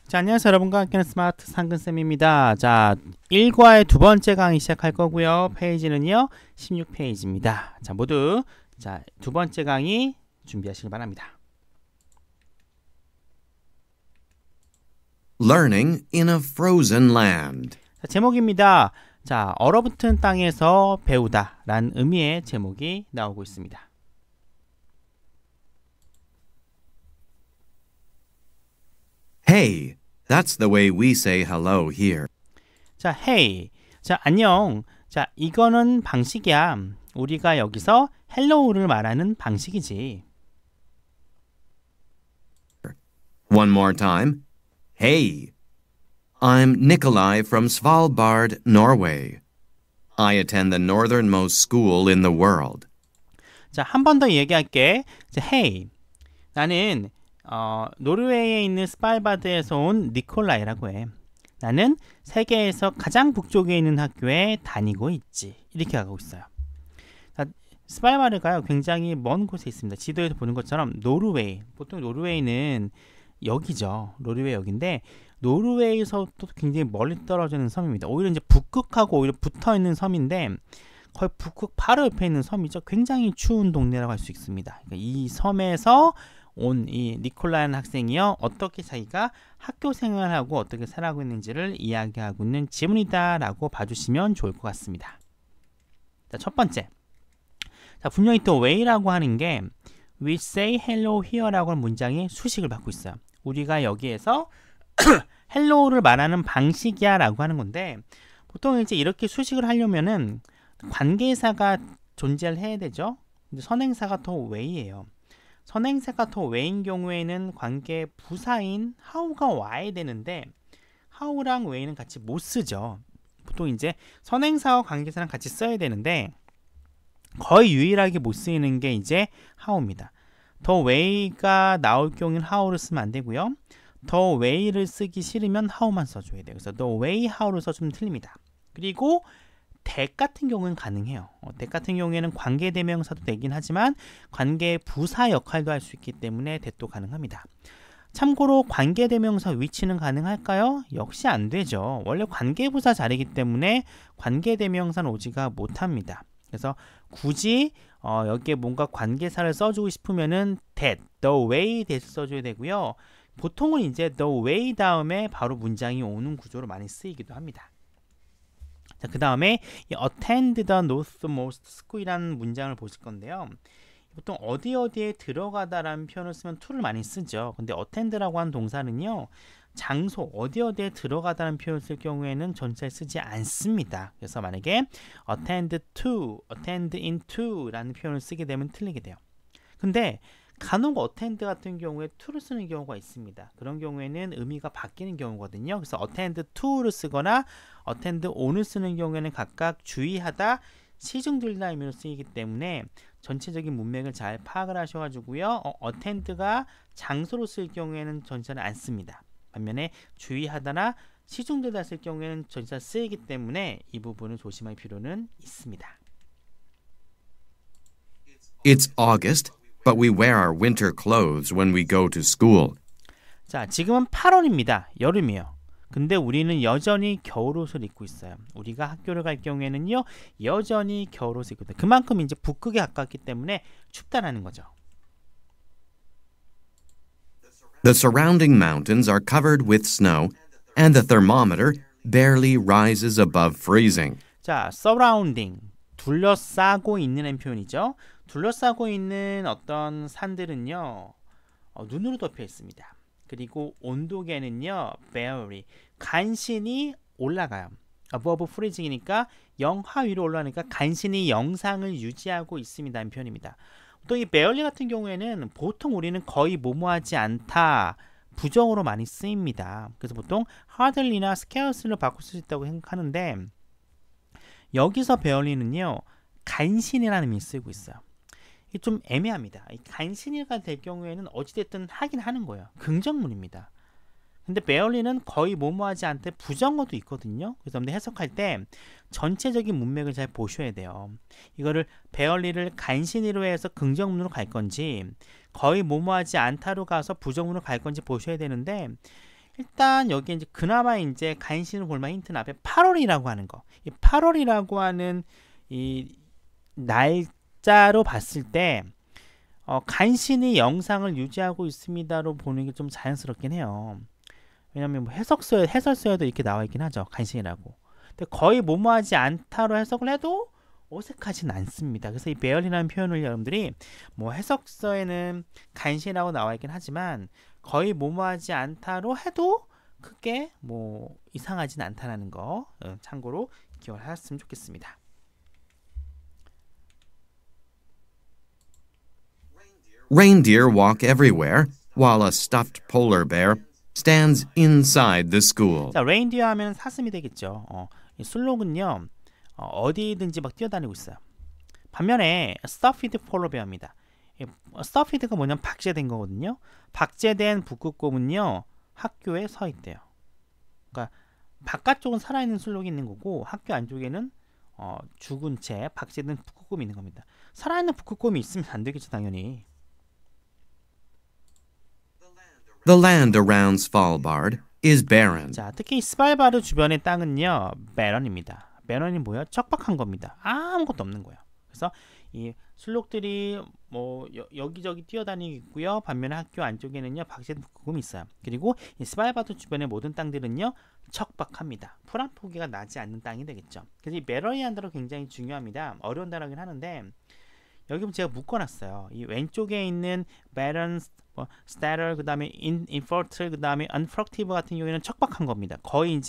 자, 안녕하세요. 여러분과 함께하는 스마트 상근쌤입니다. 자, 1과의 두 번째 강의 시작할 거고요. 페이지는요, 16페이지입니다. 자, 모두 자, 두 번째 강의 준비하시기 바랍니다. Learning in a frozen land. 자, 제목입니다. 자, 얼어붙은 땅에서 배우다 라는 의미의 제목이 나오고 있습니다. Hey, that's the way we say hello here. 자, hey. 자, 안녕. 자, 이거는 방식이야. 우리가 여기서 헬로우를 말하는 방식이지. One more time. Hey. I'm Nikolai from Svalbard, Norway. I attend the northernmost school in the world. 자, 한 번 더 얘기할게. 자, hey. 나는 노르웨이에 있는 스발바드에서 온 니콜라이라고 해. 나는 세계에서 가장 북쪽에 있는 학교에 다니고 있지. 이렇게 하고 있어요. 자, 스발바드가요, 굉장히 먼 곳에 있습니다. 지도에서 보는 것처럼 노르웨이, 보통 노르웨이는 여기죠. 노르웨이 여기인데 노르웨이에서도 굉장히 멀리 떨어지는 섬입니다. 오히려 이제 북극하고 오히려 붙어 있는 섬인데 거의 북극 바로 옆에 있는 섬이죠. 굉장히 추운 동네라고 할 수 있습니다. 그러니까 이 섬에서 온 이 니콜라이라는 학생이요, 어떻게 자기가 학교 생활하고 어떻게 살아가고 있는지를 이야기하고 있는 지문이다 라고 봐주시면 좋을 것 같습니다. 자, 첫 번째. 자, 분명히 또 way라고 하는 게 we say hello here 라고 하는 문장이 수식을 받고 있어요. 우리가 여기에서 hello를 말하는 방식이야 라고 하는 건데, 보통 이제 이렇게 수식을 하려면은 관계사가 존재를 해야 되죠. 근데 선행사가 더 way예요. 선행사가 더 way인 경우에는 관계 부사인 how가 와야 되는데 how랑 way는 같이 못 쓰죠. 보통 이제 선행사와 관계사랑 같이 써야 되는데 거의 유일하게 못 쓰이는 게 이제 how입니다. 더 way가 나올 경우에는 how를 쓰면 안 되고요. 더 way를 쓰기 싫으면 how만 써줘야 돼요. 그래서 the way how를 써주면 틀립니다. 그리고 that 같은 경우는 가능해요. that 같은 경우에는 관계대명사도 되긴 하지만 관계 부사 역할도 할 수 있기 때문에 that도 가능합니다. 참고로 관계대명사 위치는 가능할까요? 역시 안 되죠. 원래 관계부사 자리이기 때문에 관계대명사는 오지가 못합니다. 그래서 굳이 여기에 뭔가 관계사를 써주고 싶으면은 that, the way that 써줘야 되고요. 보통은 이제 the way 다음에 바로 문장이 오는 구조로 많이 쓰이기도 합니다. 자, 그 다음에 attend the northmost school이라는 문장을 보실 건데요. 보통 어디에 들어가다라는 표현을 쓰면 to를 많이 쓰죠. 근데 attend라고 하는 동사는요, 장소 어디에 들어가다라는 표현을 쓸 경우에는 전치사를 쓰지 않습니다. 그래서 만약에 attend to, attend into 라는 표현을 쓰게 되면 틀리게 돼요. 근데 간혹 attend 같은 경우에 to를 쓰는 경우가 있습니다. 그런 경우에는 의미가 바뀌는 경우거든요. 그래서 attend to를 쓰거나 attend on을 쓰는 경우에는 각각 주의하다, 시중들다 의미로 쓰이기 때문에 전체적인 문맥을 잘 파악을 하셔가지고요, attend가 장소로 쓸 경우에는 전치사를 안 씁니다. 반면에 주의하다나 시중들다 쓸 경우에는 전치사 쓰이기 때문에 이 부분을 조심할 필요는 있습니다. It's August, but we wear our winter clothes when we go to school. 자, 지금은 8월입니다. 여름이요. 근데 우리는 여전히 겨울옷을 입고 있어요. 우리가 학교를 갈 경우에는요, 여전히 겨울옷을 입고 있다. 그만큼 이제 북극에 가깝기 때문에 춥다라는 거죠. The surrounding mountains are covered with snow, and the thermometer barely rises above freezing. 자, surrounding, 둘러싸고 있는 표현이죠. 둘러싸고 있는 어떤 산들은요, 눈으로 덮여 있습니다. 그리고 온도계는요, barely, 간신히 올라가요. above freezing이니까 영하 위로 올라가니까 간신히 영상을 유지하고 있습니다. 이 표현입니다. 또 이 barely 같은 경우에는 보통 우리는 거의 뭐뭐하지 않다, 부정으로 많이 쓰입니다. 그래서 보통 hardly나 scarce를 바꿀 수 있다고 생각하는데, 여기서 barely는요, 간신이라는 의미를 쓰고 있어요. 이게 좀 애매합니다. 간신히가 될 경우에는 어찌됐든 하긴 하는 거예요. 긍정문입니다. 근데 barely는 거의 뭐뭐하지 않대 부정어도 있거든요. 그래서 해석할 때 전체적인 문맥을 잘 보셔야 돼요. 이거를 barely를 간신히로 해서 긍정문으로 갈 건지 거의 뭐뭐하지 않다로 가서 부정문으로 갈 건지 보셔야 되는데, 일단 여기 이제 그나마 이제 간신히 볼만한 힌트는 앞에 8월이라고 하는 거. 이 8월이라고 하는 이 날짜로 봤을 때 간신히 영상을 유지하고 있습니다로 보는 게 좀 자연스럽긴 해요. 왜냐면 뭐 해설서에도 이렇게 나와 있긴 하죠. 간신이라고. 근데 거의 뭐뭐하지 않다로 해석을 해도 어색하진 않습니다. 그래서 이 barely라는 표현을 여러분들이 뭐 해석서에는 간신이라고 나와 있긴 하지만 거의 뭐뭐하지 않다로 해도 크게 뭐 이상하진 않다라는 거 참고로 기억을 하셨으면 좋겠습니다. Reindeer walk everywhere, while a stuffed polar bear stands inside the school. 자, reindeer 하면 사슴이 되겠죠. 이 술록은요 어디든지 막 뛰어다니고 있어요. 반면에 stuffed polar bear입니다. stuffed가 뭐냐면 박제된 거거든요. 박제된 북극곰은요 학교에 서 있대요. 그러니까 바깥쪽은 살아있는 술록이 있는 거고 학교 안쪽에는 죽은 채 박제된 북극곰이 있는 겁니다. 살아있는 북극곰이 있으면 안 되겠죠, 당연히. The land around Svalbard is barren. 자, 특히 스발바르 주변의 땅은요 barren입니다. barren이 뭐야? 척박한 겁니다. 아무것도 없는 거예요. 그래서 이 술록들이 뭐 여기저기 뛰어다니고 있고요. 반면에 학교 안쪽에는요 박제된 북극곰이 있어요. 그리고 이 스발바르 주변의 모든 땅들은요 척박합니다. 풀 한 포기가 나지 않는 땅이 되겠죠. 그래서 이 barren이라는 단어 굉장히 중요합니다. 어려운 단어긴 하는데 여기 보면 제가 묶어놨어요. 이 왼쪽에 있는 barren, sterile, 그 다음에 infertile, 그 다음에 unproductive 같은 경우에는 척박한 겁니다. 거의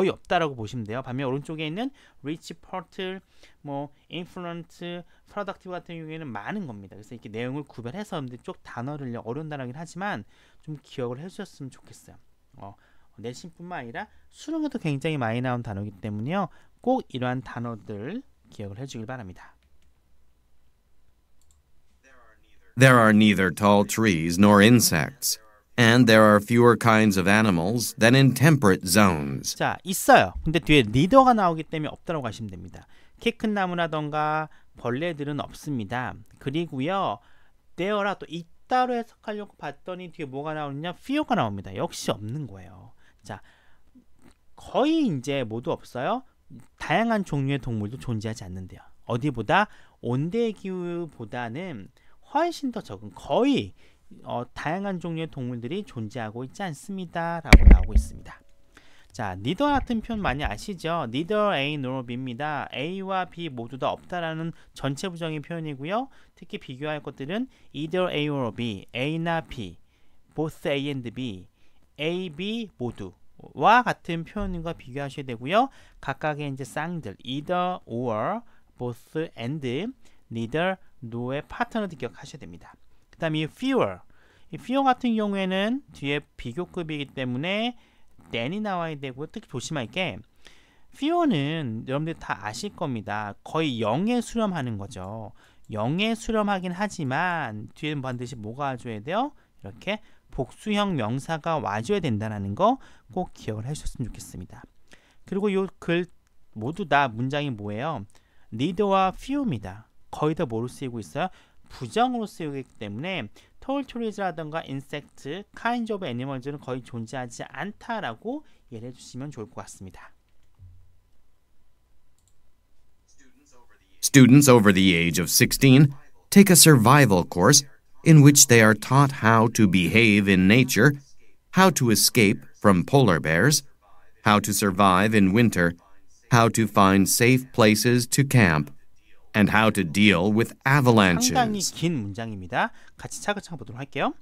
없다라고 보시면 돼요. 반면 오른쪽에 있는 rich, fertile, 뭐 influent, productive 같은 경우에는 많은 겁니다. 그래서 이렇게 내용을 구별해서 여러분들 쪽 단어를 어려운 단어긴 하지만 좀 기억을 해주셨으면 좋겠어요. 내신뿐만 아니라 수능에도 굉장히 많이 나온 단어이기 때문에요. 꼭 이러한 단어들 기억을 해주길 바랍니다. There are neither tall trees nor insects, and there are fewer kinds of animals than in temperate zones. 자, 있어요. 근데 뒤에 리더가 나오기 때문에 없다고 하시면 됩니다. 키 큰 나무라던가 벌레들은 없습니다. 그리고요, there라 또 있다로 해석하려고 봤더니 뒤에 뭐가 나오느냐? few가 나옵니다. 역시 없는 거예요. 자, 거의 이제 모두 없어요. 다양한 종류의 동물도 존재하지 않는데요. 어디보다 온대기후보다는 훨씬 더 적은 거의 다양한 종류의 동물들이 존재하고 있지 않습니다 라고 나오고 있습니다. 자, neither 같은 표현 많이 아시죠? neither A nor B입니다. A와 B 모두 다 없다라는 전체 부정의 표현이고요. 특히 비교할 것들은 either A or B, A나 B, both A and B, A, B 모두와 같은 표현과 비교하셔야 되고요. 각각의 이제 쌍들 either or, both and, neither, no의 파트너도 기억하셔야 됩니다. 그 다음에 이 fewer 같은 경우에는 뒤에 비교급이기 때문에 than이 나와야 되고 특히 조심할 게 fewer는 여러분들 다 아실 겁니다. 거의 0에 수렴하는 거죠. 0에 수렴하긴 하지만 뒤에는 반드시 뭐가 와줘야 돼요? 이렇게 복수형 명사가 와줘야 된다는 거 꼭 기억을 해주셨으면 좋겠습니다. 그리고 이 글 모두 다 문장이 뭐예요? neither와 few입니다. 거의 다 뭐로 쓰이고 있어요? 부정으로 쓰이기 때문에 tall trees라던가 insect, kinds of animals는 거의 존재하지 않다라고 이해를 해주시면 좋을 것 같습니다. Students over the age of 16 take a survival course in which they are taught how to behave in nature, how to escape from polar bears, how to survive in winter, how to find safe places to camp, and how to deal with avalanches. 상당히 긴 문장입니다. 같이 차근차근 보도록 할게요.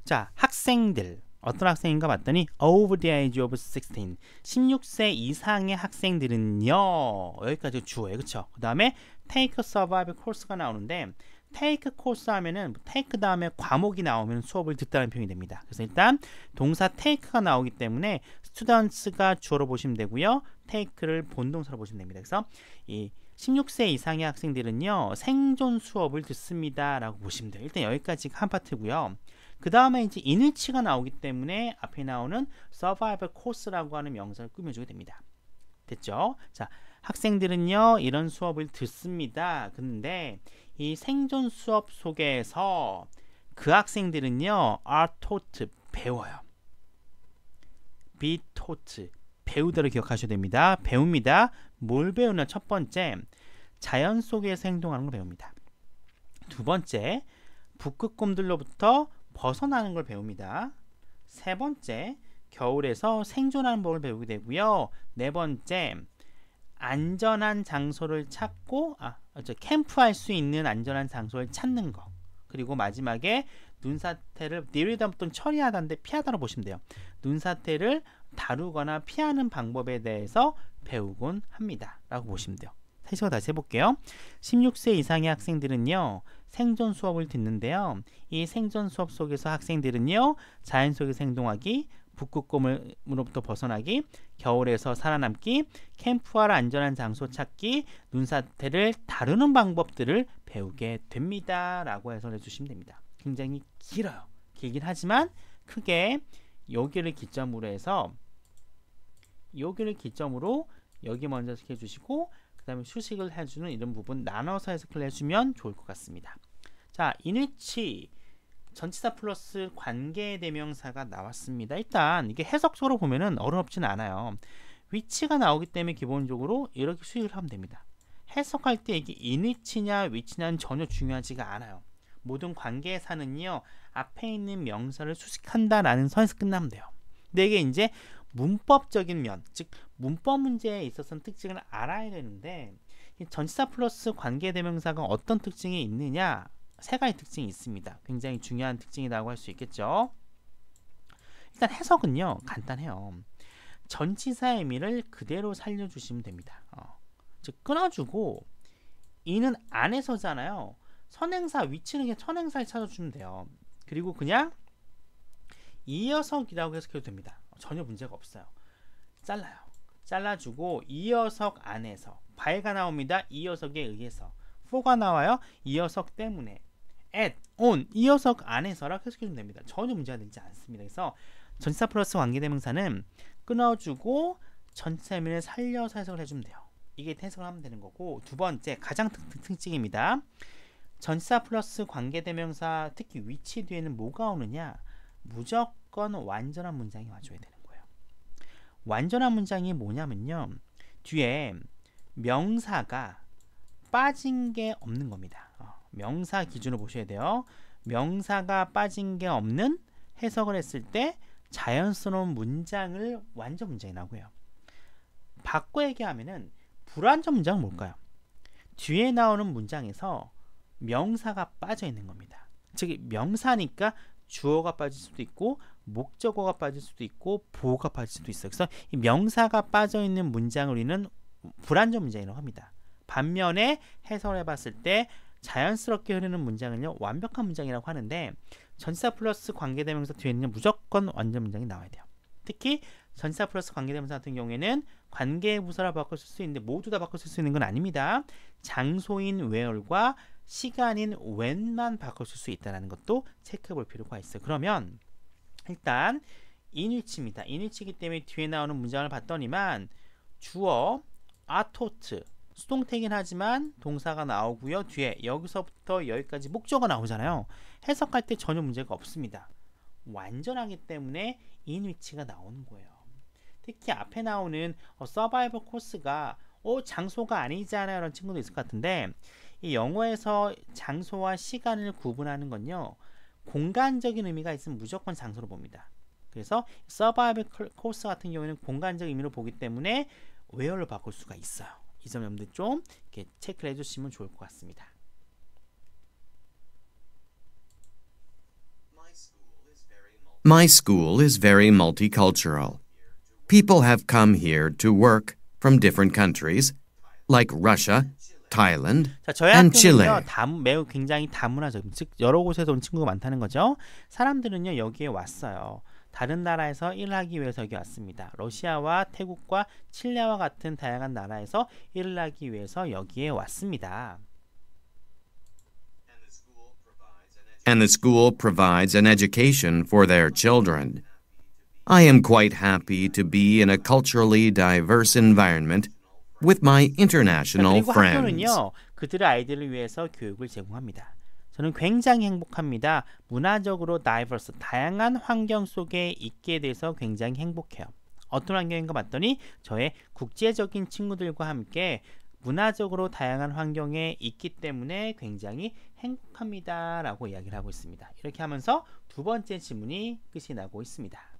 자, 학생들 어떤 학생인가 봤더니 over the age of 16 16세 이상의 학생들은요 여기까지 주어예요. 그쵸? 그 다음에 take a survival course가 나오는데 take course 하면은 take 다음에 과목이 나오면 수업을 듣다는 표현이 됩니다. 그래서 일단 동사 take가 나오기 때문에 students가 주어로 보시면 되고요. take를 본동사로 보시면 됩니다. 그래서 이 16세 이상의 학생들은요 생존 수업을 듣습니다 라고 보시면 돼요. 일단 여기까지가 한 파트고요. 그 다음에 이제 인을치가 나오기 때문에 앞에 나오는 survival course라고 하는 명사를 꾸며주게 됩니다. 됐죠? 자, 학생들은요 이런 수업을 듣습니다. 근데 이 생존 수업 속에서 그 학생들은요 are taught 배워요. be taught. 배우다를 기억하셔야 됩니다. 배웁니다. 뭘 배우냐? 첫 번째, 자연 속에서 행동하는 걸 배웁니다. 두 번째, 북극곰들로부터 벗어나는 걸 배웁니다. 세 번째, 겨울에서 생존하는 법을 배우게 되고요. 네 번째, 안전한 장소를 찾고 캠프할 수 있는 안전한 장소를 찾는 거. 그리고 마지막에 눈사태를 내리다 처리하다인데 피하다로 보시면 돼요. 눈사태를 다루거나 피하는 방법에 대해서 배우곤 합니다. 라고 보시면 돼요. 다시 해볼게요. 16세 이상의 학생들은요, 생존 수업을 듣는데요. 이 생존 수업 속에서 학생들은요, 자연 속에서 행동하기, 북극곰으로부터 벗어나기, 겨울에서 살아남기, 캠프할 안전한 장소 찾기, 눈사태를 다루는 방법들을 배우게 됩니다. 라고 해석해 주시면 됩니다. 굉장히 길어요. 길긴 하지만 크게 여기를 기점으로 해서 여기 먼저 해석해 주시고 그 다음에 수식을 해주는 이런 부분 나눠서 해석을 해주면 좋을 것 같습니다. 자, 인위치 전치사 플러스 관계대명사가 나왔습니다. 일단 이게 해석적으로 보면은 어렵지는 않아요. 위치가 나오기 때문에 기본적으로 이렇게 수식을 하면 됩니다. 해석할 때 이게 인위치냐 위치냐는 전혀 중요하지가 않아요. 모든 관계사는요, 앞에 있는 명사를 수식한다라는 선에서 끝나면 돼요. 근데 이게 이제 문법적인 면, 즉 문법 문제에 있어서는 특징을 알아야 되는데, 이 전치사 플러스 관계대명사가 어떤 특징이 있느냐, 세 가지 특징이 있습니다. 굉장히 중요한 특징이라고 할 수 있겠죠. 일단 해석은요, 간단해요. 전치사의 의미를 그대로 살려주시면 됩니다. 즉 끊어주고 이는 안에서잖아요. 선행사 위치는 그냥 선행사를 찾아주면 돼요. 그리고 그냥 이 녀석이라고 해석해도 됩니다. 전혀 문제가 없어요. 잘라요. 잘라주고 이 녀석 안에서 by가 나옵니다. 이 녀석에 의해서 for가 나와요. 이 녀석 때문에 at, on 이 녀석 안에서라고 해석해주면 됩니다. 전혀 문제가 되지 않습니다. 그래서 전치사 플러스 관계대명사는 끊어주고 전치사 의미를 살려서 해석을 해주면 돼요. 이게 해석을 하면 되는 거고, 두 번째 가장 특징입니다. 전치사 플러스 관계대명사 특히 위치 뒤에는 뭐가 오느냐, 무조건 완전한 문장이 와줘야 되는 거예요. 완전한 문장이 뭐냐면요, 뒤에 명사가 빠진 게 없는 겁니다. 명사 기준으로 보셔야 돼요. 명사가 빠진 게 없는 해석을 했을 때 자연스러운 문장을 완전 문장이라고 해요. 바꿔 얘기하면은 불완전 문장은 뭘까요? 뒤에 나오는 문장에서 명사가 빠져 있는 겁니다. 즉 명사니까 주어가 빠질 수도 있고 목적어가 빠질 수도 있고 보어가 빠질 수도 있어요. 그래서 이 명사가 빠져 있는 문장을 우리는 불완전 문장이라고 합니다. 반면에 해석을 해봤을 때 자연스럽게 흐르는 문장은요, 완벽한 문장이라고 하는데, 전치사 플러스 관계대명사 뒤에는 무조건 완전 문장이 나와야 돼요. 특히 전치사 플러스 관계대명사 같은 경우에는 관계부사를 바꿔 쓸 수 있는데 모두 다 바꿔 쓸 수 있는 건 아닙니다. 장소인 where과 시간인 when만 바꿔 쓸 수 있다는 것도 체크해 볼 필요가 있어요. 그러면 일단 인위치입니다. 인위치이기 때문에 뒤에 나오는 문장을 봤더니만 주어 are taught 수동태긴 하지만 동사가 나오고요. 뒤에 여기서부터 여기까지 목적어가 나오잖아요. 해석할 때 전혀 문제가 없습니다. 완전하기 때문에 인위치가 나오는 거예요. 특히 앞에 나오는 서바이벌 코스가 장소가 아니잖아요 라는 친구도 있을 것 같은데, 이 영어에서 장소와 시간을 구분하는 건요, 공간적인 의미가 있으면 무조건 장소로 봅니다. 그래서 서바이벌 코스 같은 경우에는 공간적 의미로 보기 때문에 where로 바꿀 수가 있어요. 이 점 여러분들 좀 이렇게 체크를 해주시면 좋을 것 같습니다. My school is very multicultural. People have come here to work from different countries, like Russia, Thailand, 자, 저희 and Chile. 학교는요, 매우 굉장히 다문화적, 즉 여러 곳에서 온 친구가 많다는 거죠. 사람들은요 여기에 왔어요. 다른 나라에서 일을 하기 위해서 여기 왔습니다. 러시아와 태국과 칠레와 같은 다양한 나라에서 일을 하기 위해서 여기에 왔습니다. And the school provides an education for their children. I am quite happy to be in a culturally diverse environment with my international 그리고 friends. 학교는요, 그들의 아이들을 위해서 교육을 제공합니다. 저는 굉장히 행복합니다. 문화적으로 diverse, 다양한 환경 속에 있게 돼서 굉장히 행복해요. 어떤 환경인가 봤더니 저의 국제적인 친구들과 함께 문화적으로 다양한 환경에 있기 때문에 굉장히 행복합니다 라고 이야기를 하고 있습니다. 이렇게 하면서 두 번째 지문이 끝이 나고 있습니다.